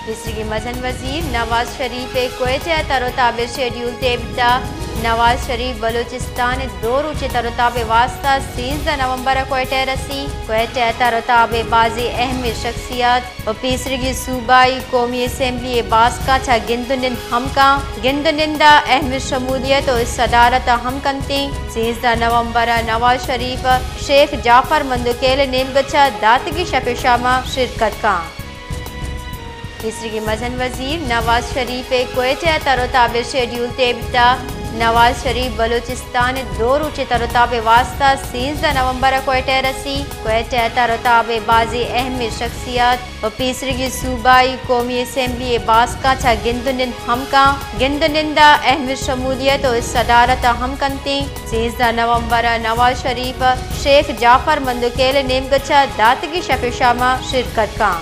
مصر کی مزن وزیر نواز شریف کویت تروتاب شیڈیول تیبتا نواز شریف بلوچستان دو روچے تروتاب واسطہ 13 نومبر کویٹے رسی کویت تروتاب بعضی اہم شخصیات و پیسرگی صوبائی قومی اسمبلی باس کا چھا گندنن ہم کا گندنندہ اہم شمولیت و صدارت ہم کنتی 13 نومبر نواز شریف شیخ جعفر مندوکیل نیمگچا داتگی شپ شامہ شرکت کا مصر کی مزن وزیر نواز شریف کویت تروتاب شیڈیول تیبتا نواز شریف بلوچستان دو روچے تروتاب واسطہ 13 نومبر کویٹے رسی کویت تروتاب بعضی اہم شخصیات و پیسرگی صوبائی قومی اسمبلی باس کا چھا گندنن ہم کا گندنندہ اہم شمولیت و صدارت ہم کنتی 13 نومبر نواز شریف شیخ جعفر مندوکیل نیمگچا داتگی شپ شامہ شرکت کا